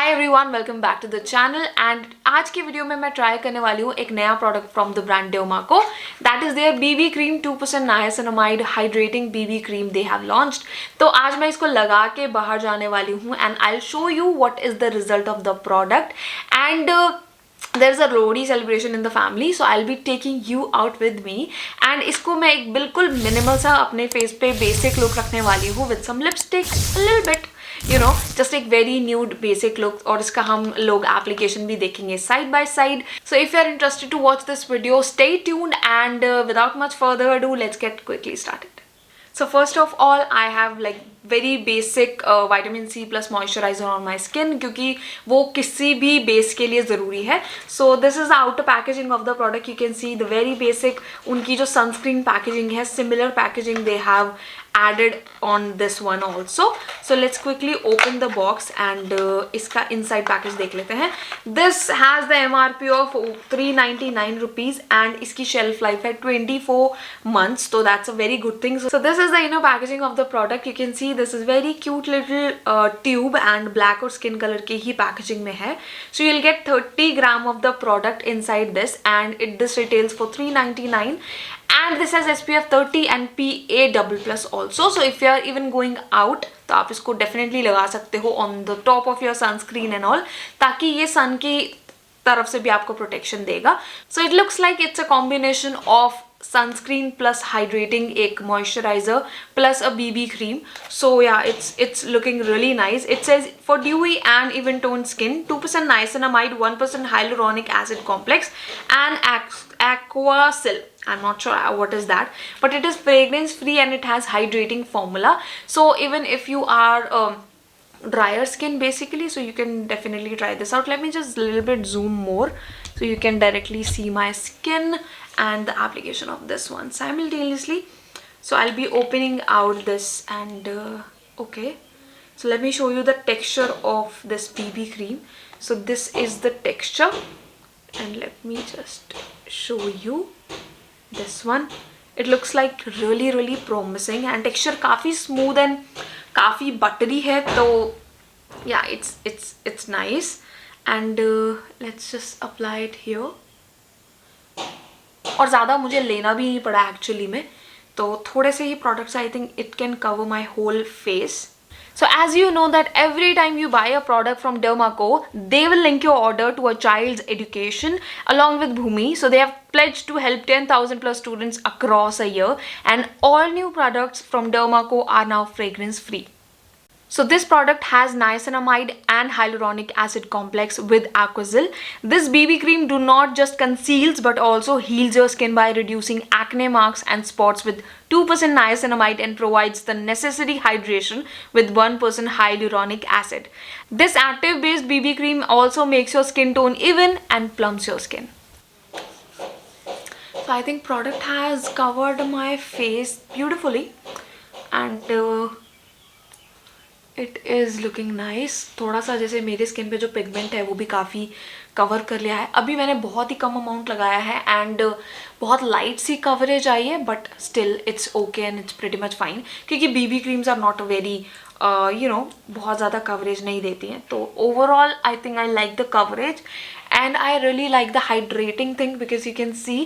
Hi everyone, welcome back to the channel and आज की video में मैं ट्राई करने वाली हूँ एक नया product from the brand Derma Co. That is their BB cream 2% niacinamide hydrating BB cream they have launched. तो आज मैं इसको लगा के बाहर जाने वाली हूँ and I will show you what is the result of the product. And there's a Lodi celebration in the family, so I'll be taking you out with me. and इसको मैं एक बिल्कुल मिनिमल सा अपने फेस पे basic look रखने वाली हूँ with some lipstick, a little bit, you know, just एक very nude basic look. और इसका हम लोग application भी देखेंगे side by side. So if you are interested to watch this video, stay tuned and without much further ado, let's get quickly started. So first of all, I have like very basic vitamin C plus moisturizer on my skin क्योंकि वो किसी भी base के लिए ज़रूरी है. So this is the outer packaging of the product. You can see the very basic. उनकी जो sunscreen packaging है, similar packaging they have added on this one also. So let's quickly open the box and इसका inside package देख लेते हैं. This has the MRP of 399 rupees and इसकी shelf life है 24 months. So that's a very good thing. So this is the inner packaging of the product. You can see this is very cute little tube and black और skin color की ही packaging में है. So you'll get 30 gram of the product inside this and this retails for 399. And this has SPF 30 and PA++ also. So if you are even going out, तो आप इसको definitely लगा सकते हो on the top of your sunscreen and all, ताकि ये sun की तरफ से भी आपको protection देगा. So it looks like it's a combination of sunscreen plus hydrating एक moisturizer plus a BB cream. So yeah, it's looking really nice. It says for dewy and even toned skin, 2% niacinamide, 1% hyaluronic acid complex and aquasil. I'm not sure what is that, but it is fragrance free and it has hydrating formula. So even if you are drier skin basically, so you can definitely try this out. Let me just a little bit zoom more so you can directly see my skin and the application of this one simultaneously. So I'll be opening out this and okay, so let me show you the texture of this BB cream. So this is the texture and let me just show you this one. It looks like really promising and texture काफी smooth and काफी buttery है. तो yeah, it's nice and let's just apply it here. और ज़्यादा मुझे लेना भी नहीं पड़ा एक्चुअली में, तो थोड़े से ही products I think it can cover my whole face. So as you know that every time you buy a product from Derma Co, they will link your order to a child's education along with Bhumi. So they have pledged to help 10,000 plus students across a year, and all new products from Derma Co are now fragrance free. So this product has niacinamide and hyaluronic acid complex with aquasil. This BB cream do not just conceals but also heals your skin by reducing acne marks and spots with 2% niacinamide and provides the necessary hydration with 1% hyaluronic acid. This active based BB cream also makes your skin tone even and plumps your skin. So I think product has covered my face beautifully and it is looking nice. थोड़ा सा जैसे मेरे skin पे जो pigment है वो भी काफ़ी कवर कर लिया है. अभी मैंने बहुत ही कम अमाउंट लगाया है एंड बहुत लाइट सी कवरेज आई है, but still it's okay and it's pretty much fine क्योंकि BB creams are not very you know बहुत ज़्यादा कवरेज नहीं देती हैं. तो overall I think I like the coverage and I really like the hydrating thing because you can see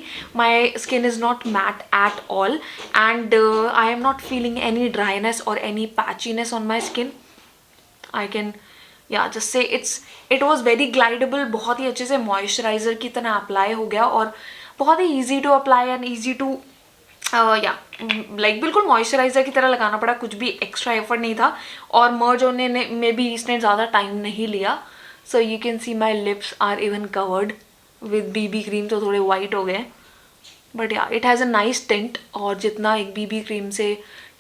my skin is not matte at all and I am not feeling any dryness or any patchiness on my skin. I can yeah just say it was very glidable. बहुत ही अच्छे से moisturizer की तरह apply हो गया और बहुत ही easy to apply and easy to like बिल्कुल मॉइस्चराइजर की तरह लगाना पड़ा. कुछ भी एक्स्ट्रा एफर्ट नहीं था और मर्ज होने में भी इसने ज़्यादा टाइम नहीं लिया. So you can see my lips are even covered with BB cream, तो थोड़े white हो गए. But yeah, it has a nice tint और जितना एक BB cream से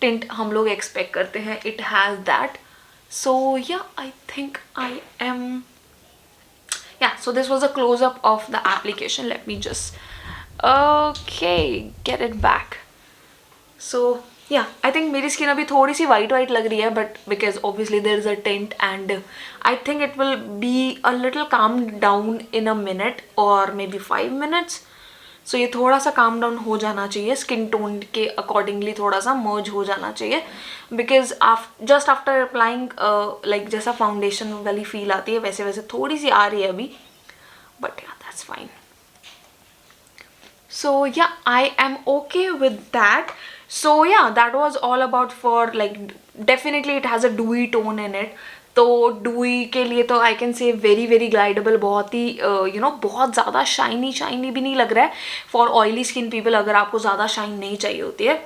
tint हम लोग expect करते हैं, it has that. So yeah, I think I am yeah. So this was a close up of the application. Let me just okay get it back. So yeah, I think मेरी skin अभी थोड़ी सी white लग रही है, but because obviously there is a tint and I think it will be a little calmed down in a minute or maybe 5 minutes. सो ये थोड़ा सा calm down हो जाना चाहिए, स्किन टोन के अकॉर्डिंगली थोड़ा सा मर्ज हो जाना चाहिए, because just after applying like जैसा फाउंडेशन वाली फील आती है वैसे वैसे थोड़ी सी आ रही है अभी, बट या that's fine. So yeah, I am okay with that. So yeah, that was all about for like definitely it has a dewy tone in it. तो dewy के लिए तो I can say very very glidable, बहुत ही you know बहुत ज़्यादा shiny भी नहीं लग रहा है for oily skin people. अगर आपको ज़्यादा shine नहीं चाहिए होती है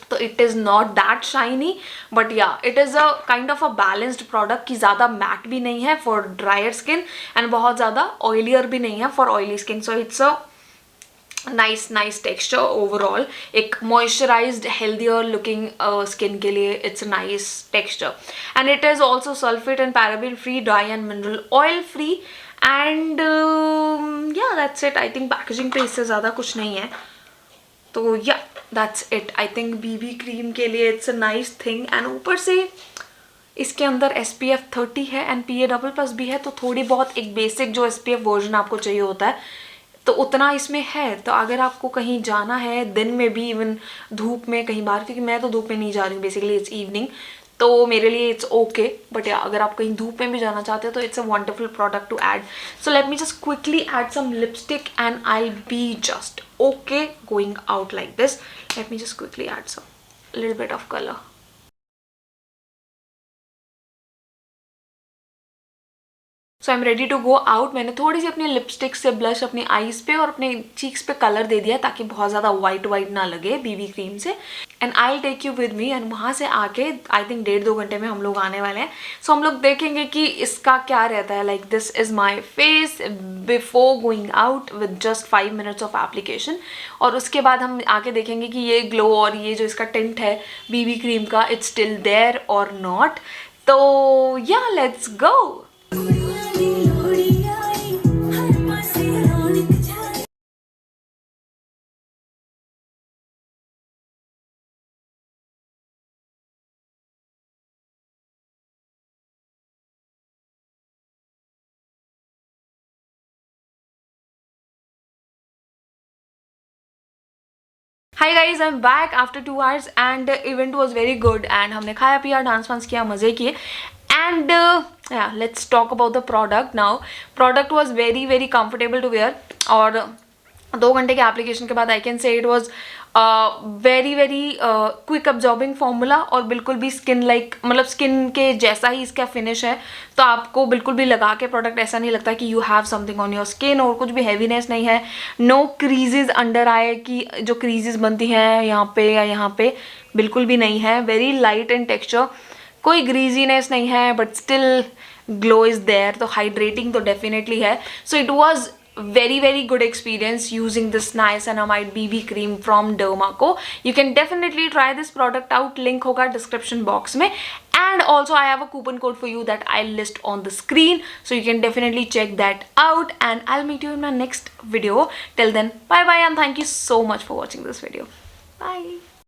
तो it is not that shiny, but yeah it is a kind of a balanced product कि ज़्यादा matte भी नहीं है for drier skin and बहुत ज़्यादा oilier भी नहीं है for oily skin. So it's a nice texture overall. एक moisturized healthier looking skin के लिए it's a nice texture, and it is also sulfate and paraben free, dye and mineral oil free, and yeah that's it. I think packaging पे इससे ज़्यादा कुछ नहीं है, तो yeah that's it. I think BB cream के लिए it's a nice thing, and ऊपर से इसके अंदर SPF 30 है and PA++ भी है, तो थोड़ी बहुत एक बेसिक जो SPF वर्जन आपको चाहिए होता है तो उतना इसमें है. तो अगर आपको कहीं जाना है दिन में भी, इवन धूप में कहीं बाहर, क्योंकि मैं तो धूप में नहीं जा रही हूँ बेसिकली, इट्स इवनिंग, तो मेरे लिए इट्स ओके, बट या अगर आप कहीं धूप में भी जाना चाहते हो तो it's a wonderful product to add. So let me just quickly add some lipstick and I be just okay going out like this. Let me just quickly add some little bit of colour. So I am ready to go out. मैंने थोड़ी सी अपनी lipstick से blush अपनी eyes पे और अपने cheeks पे colour दे दिया ताकि बहुत ज़्यादा वाइट ना लगे बीबी क्रीम से. And I will take you with me, and वहाँ से आके आई थिंक 1.5-2 घंटे में हम लोग आने वाले हैं. सो हम लोग देखेंगे कि इसका क्या रहता है. Like this is my face before going out with just 5 minutes of application, और उसके बाद हम आके देखेंगे कि ये ग्लो और ये जो इसका टिंट है बीबी क्रीम का, इट्स स्टिल देयर और नॉट. तो या let's go. Hi guys, I am back after 2 hours and event was very good, and हमने खाया पिया, डांस वांस किया, मज़े किए. And let's talk about the product now. Product was very very comfortable to wear, और 2 घंटे के एप्लीकेशन के बाद I can say it was very very quick absorbing formula, और बिल्कुल भी स्किन लाइक मतलब स्किन के जैसा ही इसका फिनिश है. तो आपको बिल्कुल भी लगा के प्रोडक्ट ऐसा नहीं लगता कि you have something on your skin, और कुछ भी हैवीनेस नहीं है. नो क्रीजेज अंडर आई की जो क्रीजेज बनती हैं यहाँ पे या यहाँ पे, बिल्कुल भी नहीं है. वेरी लाइट इन टेक्सचर, कोई ग्रीजीनेस नहीं है, but still glow is there. तो हाइड्रेटिंग तो डेफिनेटली है. So it was very good experience using this niacinamide BB cream from Derma Co. You can definitely try this product out. Link hoga description box mein, and also I have a coupon code for you that I'll list on the screen, so you can definitely check that out, and I'll meet you in my next video. Till then, bye bye, and thank you so much for watching this video. Bye.